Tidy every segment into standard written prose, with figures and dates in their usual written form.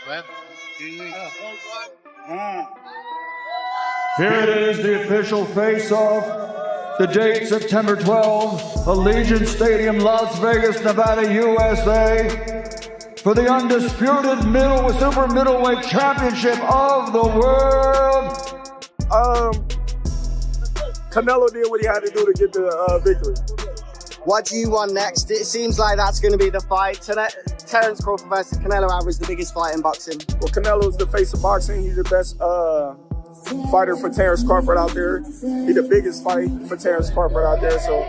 Well, here you go. Here it is, the official face-off. The date, September 12, Allegiant Stadium, Las Vegas, Nevada, USA, for the undisputed super middleweight championship of the world. Canelo did what he had to do to get the victory. What do you want next? It seems like that's going to be the fight. Terence Crawford versus Canelo Álvarez, the biggest fight in boxing. Well, Canelo's the face of boxing. He's the best fighter for Terence Crawford out there. He's the biggest fight for Terence Crawford out there. So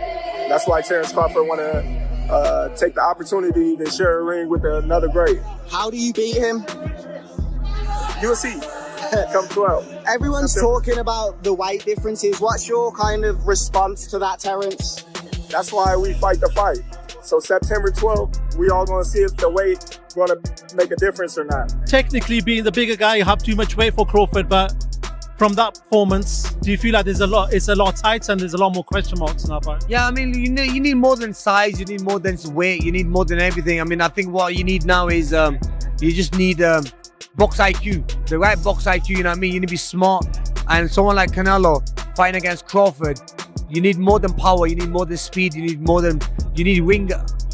that's why Terence Crawford want to take the opportunity to share a ring with another great. How do you beat him? You'll see. Come 12. Everyone's talking about the weight differences. What's your kind of response to that, Terence? That's why we fight the fight. So September 12th, we all going to see if the weight going to make a difference or not. Technically, being the bigger guy, you have too much weight for Crawford, but from that performance, do you feel like it's a lot tighter and there's a lot more question marks in that fight? Yeah, I mean, you need more than size, you need more than weight, you need more than everything. I mean, I think what you need now is you just need box IQ, the right box IQ, you know what I mean? You need to be smart. And someone like Canelo fighting against Crawford, you need more than power, you need more than speed, you need ring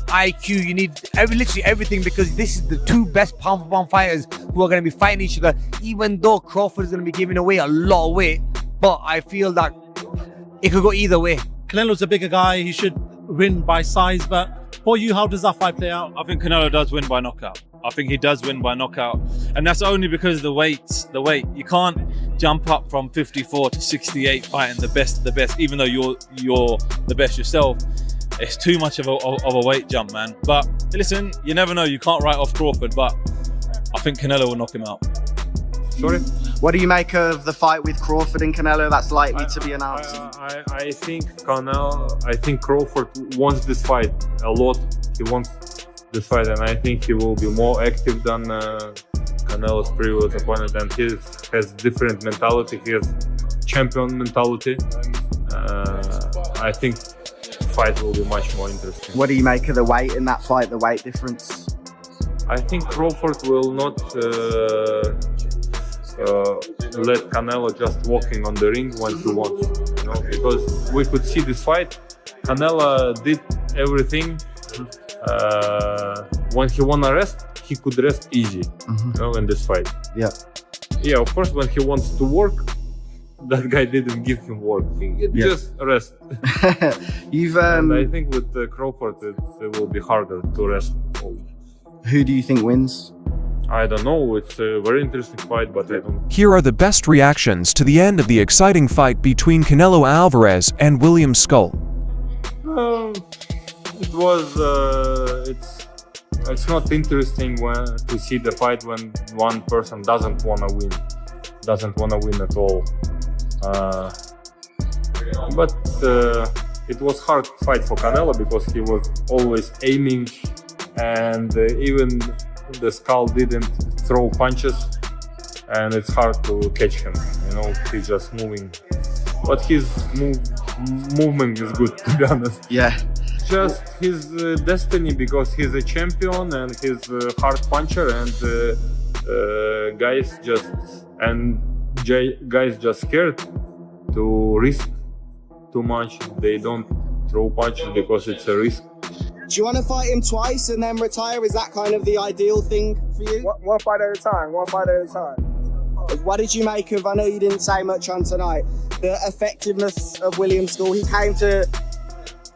IQ, you need literally everything, because this is the two best pound for pound fighters who are going to be fighting each other, even though Crawford is going to be giving away a lot of weight. But I feel that it could go either way. Canelo's a bigger guy, he should win by size, but for you, how does that fight play out? I think Canelo does win by knockout. I think he does win by knockout. And that's only because of the weight. You can't jump up from 54 to 68 fighting the best of the best, even though you're the best yourself. It's too much of a weight jump, man. But listen, you never know. You can't write off Crawford, but I think Canelo will knock him out. Sorry? What do you make of the fight with Crawford and Canelo that's likely to be announced? I think Crawford wants this fight a lot. He wants this fight, and I think he will be more active than Canelo's previous opponent, and he has different mentality. He has champion mentality. I think fight will be much more interesting. What do you make of the weight in that fight, the weight difference? I think Crawford will not let Canelo just walking on the ring when he wants, because we could see this fight. Canelo did everything. When he wanna rest, he could rest easy, in this fight. Yeah, of course, when he wants to work, that guy didn't give him work. Just rest. And I think with Crawford, it will be harder to rest. Who do you think wins? I don't know. It's a very interesting fight, but I don't. Here are the best reactions to the end of the exciting fight between Canelo Álvarez and William Skull. It was. It's not interesting to see the fight when one person doesn't wanna win at all. But it was hard fight for Canelo because he was always aiming, and even the Skull didn't throw punches, and it's hard to catch him. He's just moving, but his movement is good, to be honest. Yeah. Just his destiny, because he's a champion and he's a hard puncher, and guys just scared to risk too much. They don't throw punches because it's a risk. Do you want to fight him twice and then retire? Is that kind of the ideal thing for you? One fight at a time. What did you make of, I know you didn't say much on tonight, the effectiveness of William Skull? He came to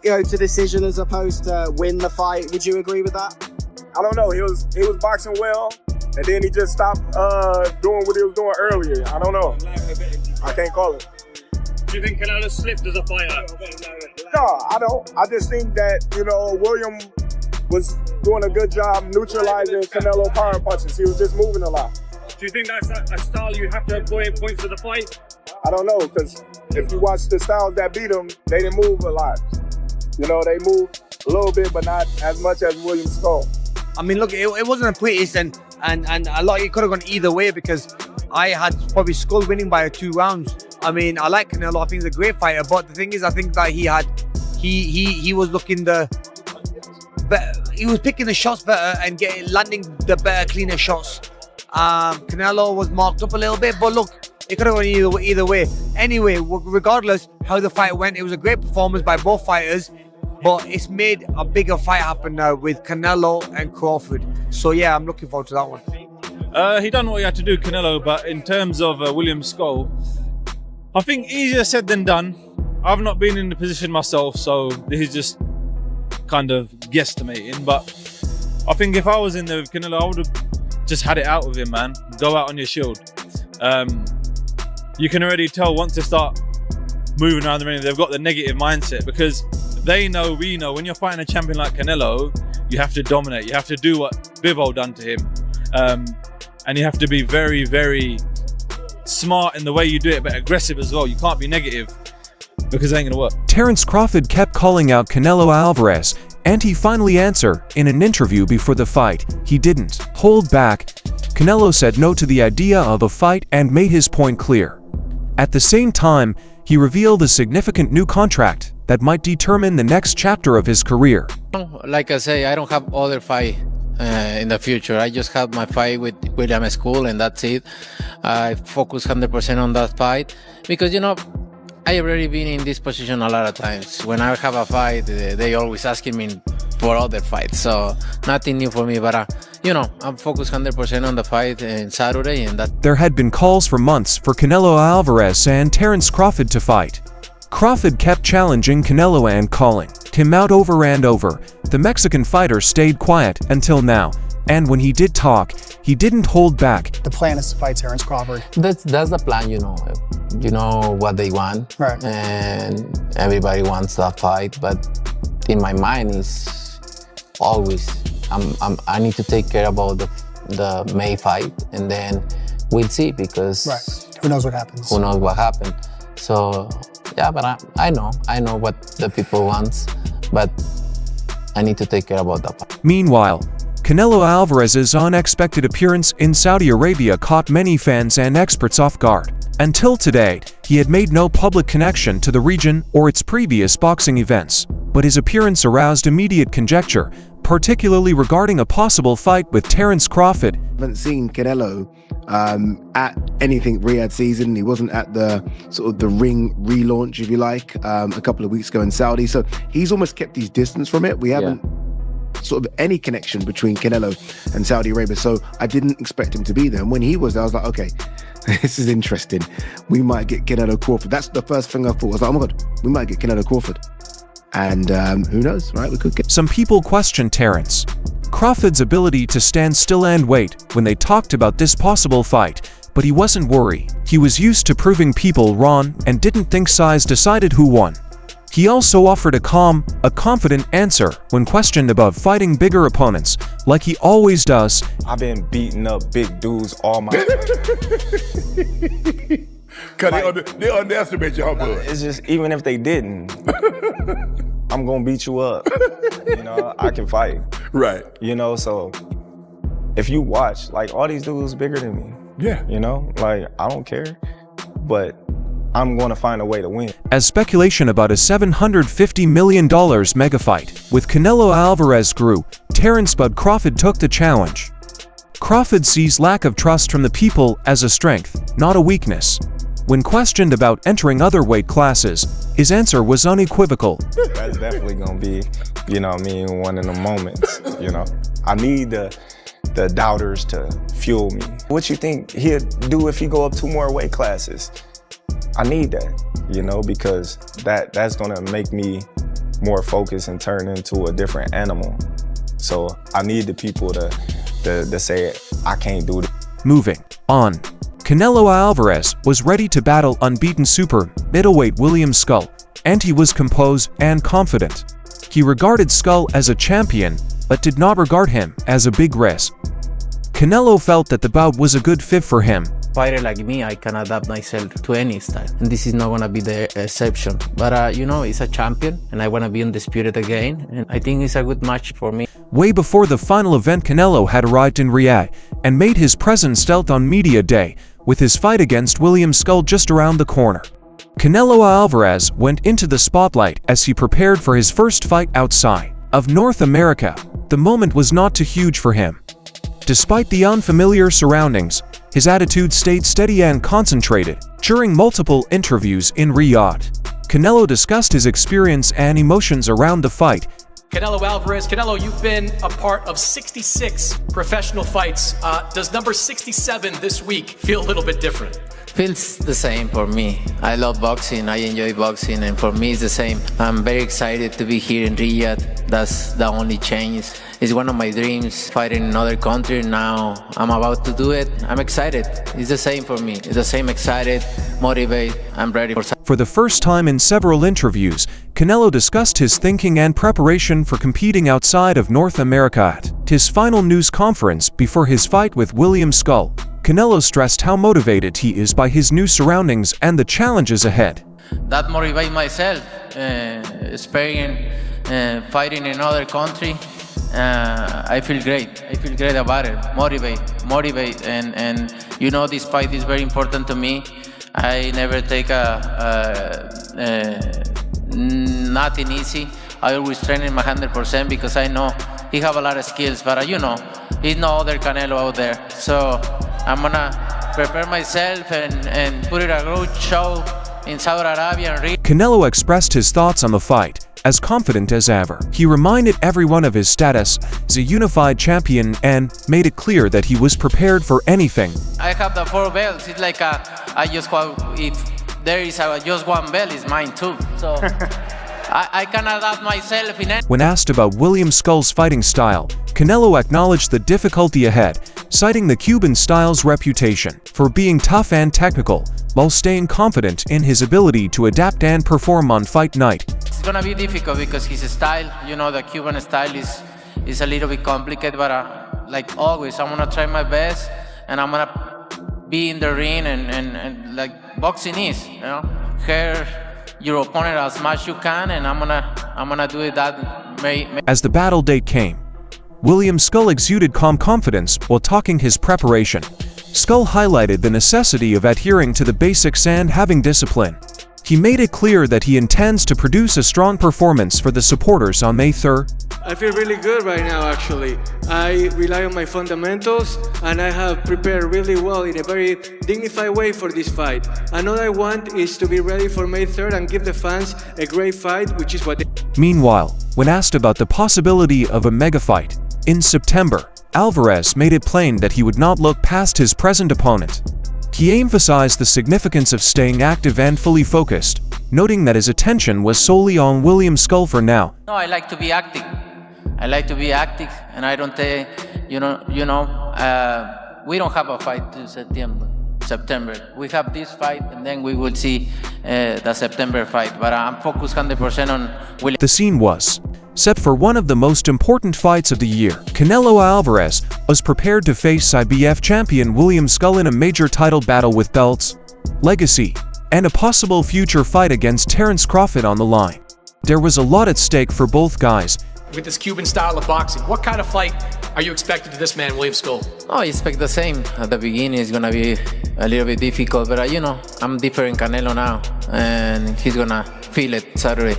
go to decision as opposed to win the fight. Would you agree with that? I don't know. He was boxing well, and then he just stopped doing what he was doing earlier. I don't know. I can't call it. Do you think Canelo slipped as a fighter? No, I don't. I just think that, William was doing a good job neutralizing Canelo power punches. He was just moving a lot. Do you think that's a style you have to employ in points of the fight? I don't know, because if you watch the styles that beat him, they didn't move a lot. They moved a little bit, but not as much as William Skull. I mean, look, it wasn't a quiz, and a lot, it could have gone either way, because I had probably Skull winning by 2 rounds. I mean, I like Canelo. I think he's a great fighter, but the thing is, I think that he was looking he was picking the shots better and landing the better, cleaner shots. Canelo was marked up a little bit, but look, it could have gone either way. Anyway, regardless how the fight went, it was a great performance by both fighters, but it's made a bigger fight happen now with Canelo and Crawford. So yeah, I'm looking forward to that one. He done what he had to do, Canelo, but in terms of William Skull, I think easier said than done. I've not been in the position myself, so this is just kind of guesstimating, but I think if I was in there with Canelo, I would have just had it out with him, man. Go out on your shield. You can already tell once they start moving around the ring, they've got the negative mindset, because they know, we know, when you're fighting a champion like Canelo, you have to dominate. You have to do what Bivol done to him. And you have to be very, very smart in the way you do it, but aggressive as well. You can't be negative, because it ain't gonna work. Terence Crawford kept calling out Canelo Álvarez, and he finally answered in an interview before the fight. He didn't hold back. Canelo said no to the idea of a fight and made his point clear. At the same time, he revealed a significant new contract that might determine the next chapter of his career. Like I say, I don't have other fight in the future. I just have my fight with William School, and that's it. I focus 100% on that fight because, you know, I already been in this position a lot of times. When I have a fight, they always asking me for other fights, so nothing new for me, but you know, I'm focused 100% on the fight in Saturday, and that. There had been calls for months for Canelo Álvarez and Terence Crawford to fight. Crawford kept challenging Canelo and calling him out over and over. The Mexican fighter stayed quiet until now, and when he did talk, he didn't hold back. The plan is to fight Terence Crawford. That's the plan, you know. You know what they want, right? And everybody wants that fight, but in my mind is always I need to take care about the May fight, and then we'll see, because right, who knows what happens. Who knows what happened? So yeah, but I know what the people want, but I need to take care about that fight. Meanwhile, Canelo Álvarez's unexpected appearance in Saudi Arabia caught many fans and experts off guard. Until today, he had made no public connection to the region or its previous boxing events, but his appearance aroused immediate conjecture, particularly regarding a possible fight with Terence Crawford. I haven't seen Canelo at anything Riyadh season. He wasn't at the sort of the ring relaunch, if you like, a couple of weeks ago in Saudi. So he's almost kept his distance from it. We haven't sort of any connection between Canelo and Saudi Arabia. So I didn't expect him to be there. And when he was there, I was like, okay, this is interesting. We might get Canelo Crawford. That's the first thing I thought. I was like, oh my God, we might get Canelo Crawford. And who knows, right? We could get. Some people questioned Terence Crawford's ability to stand still and wait when they talked about this possible fight, but he wasn't worried. He was used to proving people wrong and didn't think size decided who won. He also offered a calm, confident answer when questioned about fighting bigger opponents, like he always does. I've been beating up big dudes all my Cause they underestimate your bud. It's just, even if they didn't, I'm gonna beat you up. You know, I can fight. Right. You know, so if you watch, like, all these dudes bigger than me. Yeah. You know, like, I don't care, but I'm gonna find a way to win. As speculation about a $750 million mega fight with Canelo Álvarez grew, Terence Bud Crawford took the challenge. Crawford sees lack of trust from the people as a strength, not a weakness. When questioned about entering other weight classes, his answer was unequivocal. That's definitely gonna be, you know what I mean, one of the moments, you know. I need the doubters to fuel me. What you think he'll do if he go up 2 more weight classes? I need that, you know, because that's gonna make me more focused and turn into a different animal. So I need the people to say, I can't do it. Moving on, Canelo Álvarez was ready to battle unbeaten super middleweight William Skull, and he was composed and confident. He regarded Skull as a champion, but did not regard him as a big risk. Canelo felt that the bout was a good fit for him. Fighter like me, I can adapt myself to any style, and this is not gonna be the exception. But you know, he's a champion, and I wanna be undisputed again, and I think it's a good match for me. Way before the final event, Canelo had arrived in Riyadh and made his presence felt on media day, with his fight against William Skull just around the corner. Canelo Álvarez went into the spotlight as he prepared for his first fight outside of North America. The moment was not too huge for him. Despite the unfamiliar surroundings, his attitude stayed steady and concentrated. During multiple interviews in Riyadh, Canelo discussed his experience and emotions around the fight. Canelo Álvarez. Canelo, you've been a part of 66 professional fights. Does number 67 this week feel a little bit different? Feels the same for me. I love boxing, I enjoy boxing, and for me it's the same. I'm very excited to be here in Riyadh. That's the only change. It's one of my dreams, fighting in another country. Now I'm about to do it. I'm excited. It's the same for me. It's the same, excited, motivated. I'm ready for For the first time in several interviews, Canelo discussed his thinking and preparation for competing outside of North America. At his final news conference before his fight with William Skull, Canelo stressed how motivated he is by his new surroundings and the challenges ahead. that motivates myself, sparring, fighting in another country. I feel great. I feel great about it. Motivate, and you know, this fight is very important to me. I never take nothing easy. I always train him 100% because I know he have a lot of skills, but you know, he's no other Canelo out there. So I'm gonna prepare myself and put it a good show in Saudi Arabia and Canelo expressed his thoughts on the fight, as confident as ever. He reminded everyone of his status as a unified champion and made it clear that he was prepared for anything. I have the 4 belts. It's like if there is just one belt, it's mine too. So I can adapt myself in any. When asked about William Skull's fighting style, Canelo acknowledged the difficulty ahead, citing the Cuban style's reputation for being tough and technical, while staying confident in his ability to adapt and perform on fight night. It's gonna be difficult because his style, you know, the Cuban style is a little bit complicated, but like always, I'm gonna try my best, and I'm gonna be in the ring and like boxing is, you know, hurt your opponent as much you can, and I'm gonna do it that way. As the battle date came, William Skull exuded calm confidence while talking his preparation. Skull highlighted the necessity of adhering to the basics and having discipline. He made it clear that he intends to produce a strong performance for the supporters on May 3rd. I feel really good right now, actually. I rely on my fundamentals, and I have prepared really well in a very dignified way for this fight. And all I want is to be ready for May 3rd and give the fans a great fight, which is what they... Meanwhile, when asked about the possibility of a mega fight in September, Álvarez made it plain that he would not look past his present opponent. He emphasized the significance of staying active and fully focused, noting that his attention was solely on William Skull for now. No, I like to be active. And I don't take, we don't have a fight till September. We have this fight, and then we will see the September fight. But I'm focused 100% on William. The scene was set for one of the most important fights of the year. Canelo Álvarez was prepared to face IBF champion William Skull in a major title battle with belts, legacy, and a possible future fight against Terence Crawford on the line. There was a lot at stake for both guys. With this Cuban style of boxing, what kind of fight are you expecting to this man, William Skull? I expect the same. At the beginning, it's gonna be a little bit difficult, but I'm different Canelo now, and he's gonna feel it Saturday.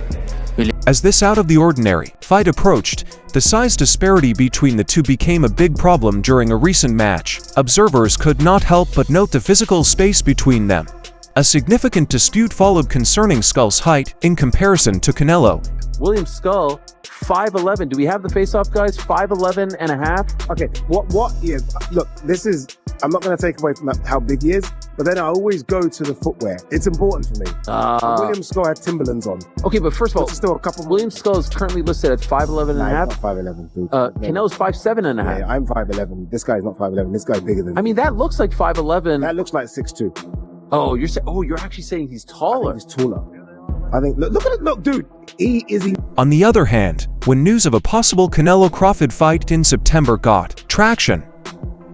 As this out-of-the-ordinary fight approached, the size disparity between the two became a big problem during a recent match. Observers could not help but note the physical space between them. A significant dispute followed concerning Skull's height in comparison to Canelo. William Skull, 5'11". Do we have the face-off, guys? 5'11 and a half? Okay, yeah, look, I'm not going to take away from how big he is, but then I always go to the footwear. It's important for me. William Skull had Timberlands on. Okay, but first of all, still a couple William Skull is currently listed at 5'11 and a half. Not 5'11, dude. Canelo's 5'7 and a half. Yeah, I'm 5'11. This guy's not 5'11. This guy's bigger than me. I mean, that looks like 5'11. That looks like 6'2". Oh, you're actually saying he's taller. I think he's taller. I think, look at it, look, dude. He is. On the other hand, when news of a possible Canelo Crawford fight in September got traction,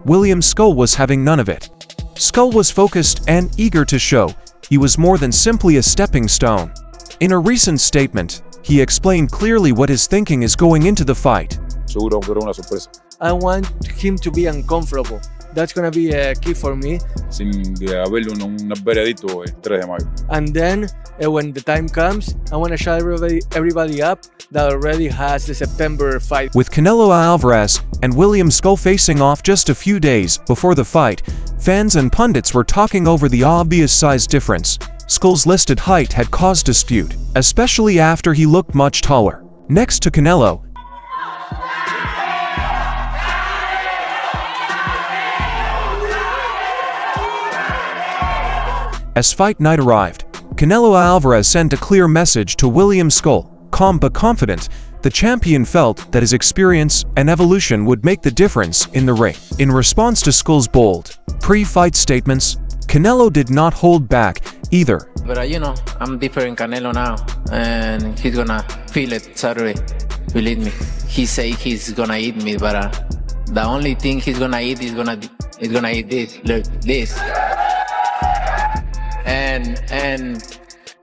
William Skull was having none of it. Skull was focused and eager to show he was more than simply a stepping stone. In a recent statement, he explained clearly what his thinking is going into the fight. I want him to be uncomfortable. That's gonna be a key for me. Sin haberle un veredicto el 3 de mayo. And then when the time comes, I want to shut everybody up that already has the September fight. With Canelo Álvarez and William Skull facing off just a few days before the fight, fans and pundits were talking over the obvious size difference. Skull's listed height had caused dispute, especially after he looked much taller. Next to Canelo, as fight night arrived, Canelo Álvarez sent a clear message to William Skull. Calm but confident, the champion felt that his experience and evolution would make the difference in the ring. In response to Skull's bold, pre-fight statements, Canelo did not hold back either. But you know, I'm different Canelo now, and he's gonna feel it Saturday. Believe me. He say he's gonna eat me, but the only thing he's gonna eat is gonna eat this. Look, this. And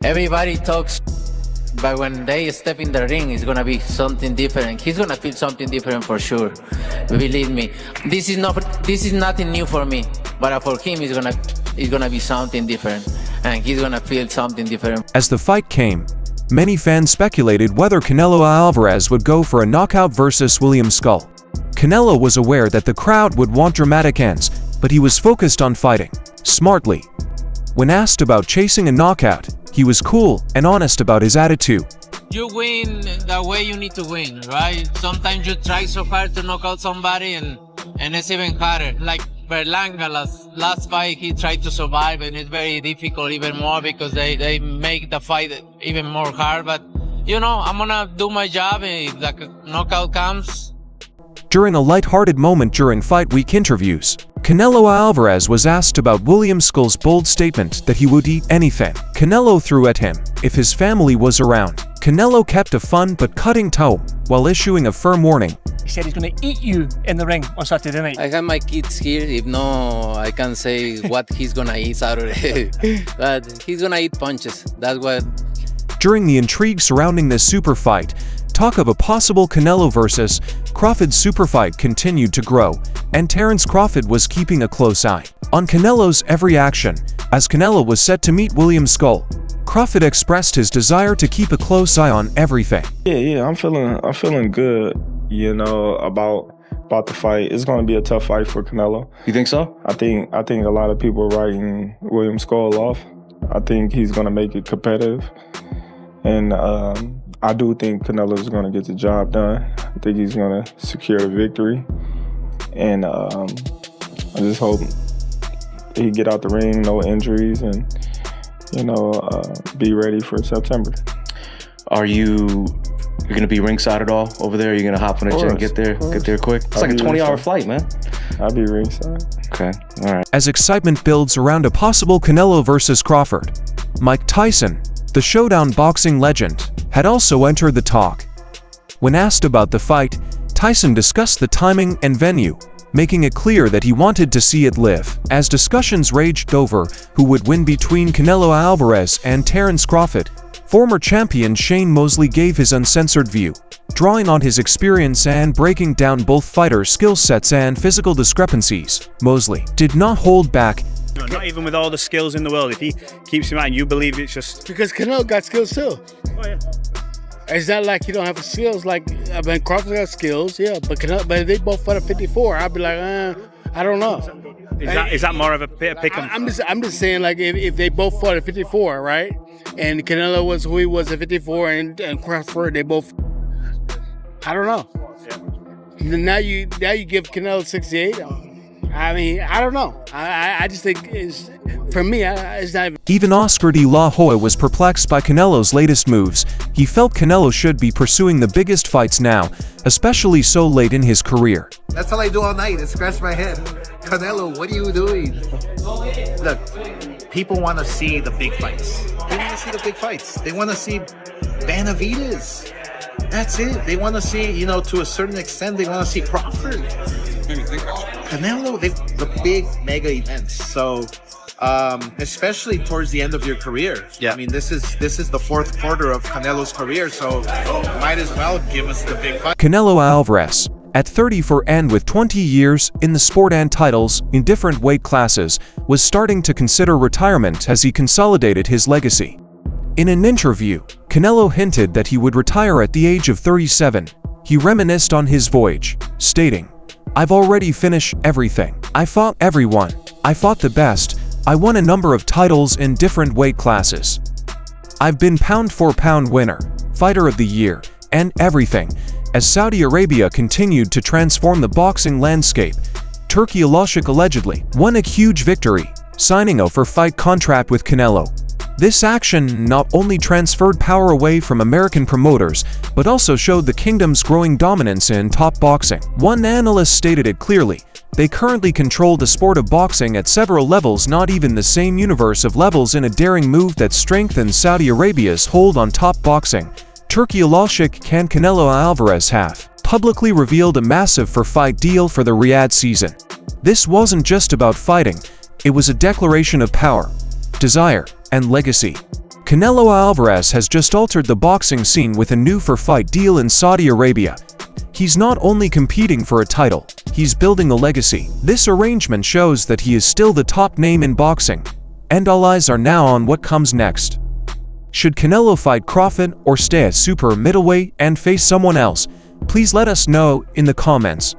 everybody talks, but when they step in the ring, it's gonna be something different. He's gonna feel something different for sure. Believe me. This is nothing new for me, but for him, it's gonna be something different, and he's gonna feel something different. As the fight came, many fans speculated whether Canelo Álvarez would go for a knockout versus William Skull. Canelo was aware that the crowd would want dramatic ends, but he was focused on fighting smartly. When asked about chasing a knockout, he was cool and honest about his attitude. You win the way you need to win, right? Sometimes you try so hard to knock out somebody, and it's even harder. Like Berlanga, last fight, he tried to survive, and it's very difficult even more because they make the fight even more hard. But, you know, I'm gonna do my job, and if the knockout comes. During a light-hearted moment during fight week interviews, Canelo Álvarez was asked about William Skull's bold statement that he would eat anything Canelo threw at him if his family was around. Canelo kept a fun but cutting tone while issuing a firm warning. He said he's going to eat you in the ring on Saturday night. I have my kids here. If no, I can say what he's gonna eat Saturday. But he's gonna eat punches. That's what. During the intrigue surrounding this super fight, talk of a possible Canelo versus Crawford super fight continued to grow, and Terence Crawford was keeping a close eye on Canelo's every action. As Canelo was set to meet William Skull, Crawford expressed his desire to keep a close eye on everything. Yeah, I'm feeling good, you know, about the fight. It's going to be a tough fight for Canelo. You think so? I think a lot of people are writing William Skull off. I think he's going to make it competitive, and I do think Canelo is going to get the job done. I think he's going to secure a victory, and I just hope he get out the ring, no injuries, and be ready for September. Are you're going to be ringside at all over there? Are you going to hop on a jet and get there quick? It's like a 20-hour flight, man. I'll be ringside. Okay, all right. As excitement builds around a possible Canelo versus Crawford, Mike Tyson, the Showdown boxing legend, had also entered the talk. When asked about the fight, Tyson discussed the timing and venue, making it clear that he wanted to see it live. As discussions raged over who would win between Canelo Álvarez and Terence Crawford, former champion Shane Mosley gave his uncensored view, drawing on his experience and breaking down both fighters' skill sets and physical discrepancies. Mosley did not hold back. Not even with all the skills in the world. If he keeps him out and you believe it's just... Because Canelo got skills too. Oh, yeah. It's not like you don't have skills. Like, I mean, Crawford got skills, yeah. But if they both fought at 54, I'd be like, I don't know. Is that more of a pick 'em? I'm just saying, like, if they both fought at 54, right? And Canelo was who he was at 54, and Crawford, they both... I don't know. Yeah. Now you give Canelo 68. I mean, I don't know. I just think for me, it's not even Oscar de la Hoya was perplexed by Canelo's latest moves. He felt Canelo should be pursuing the biggest fights now, especially so late in his career. That's all I do all night, is scratch my head. Canelo, what are you doing? Look, people want to see the big fights. They want to see the big fights. They want to see Benavidez. That's it. They want to see, to a certain extent, they want to see Crawford. Canelo, the big mega events. So, especially towards the end of your career. Yeah. I mean, this is the fourth quarter of Canelo's career, so might as well give us the big fight. Canelo Álvarez At 34 and with 20 years in the sport and titles in different weight classes, was starting to consider retirement as he consolidated his legacy. In an interview, Canelo hinted that he would retire at the age of 37. He reminisced on his voyage, stating, "I've already finished everything. I fought everyone. I fought the best. I won a number of titles in different weight classes. I've been pound-for-pound winner, fighter of the year, and everything." As Saudi Arabia continued to transform the boxing landscape, Turki Alalshik allegedly won a huge victory, signing a for-fight contract with Canelo. This action not only transferred power away from American promoters, but also showed the kingdom's growing dominance in top boxing. One analyst stated it clearly: they currently control the sport of boxing at several levels, not even the same universe of levels, in a daring move that strengthens Saudi Arabia's hold on top boxing. Turki Alalshik and Canelo Álvarez have publicly revealed a massive for-fight deal for the Riyadh season. This wasn't just about fighting, it was a declaration of power, desire, and legacy. Canelo Álvarez has just altered the boxing scene with a new for-fight deal in Saudi Arabia. He's not only competing for a title, he's building a legacy. This arrangement shows that he is still the top name in boxing, and all eyes are now on what comes next. Should Canelo fight Crawford or stay at super middleweight and face someone else? Please let us know in the comments.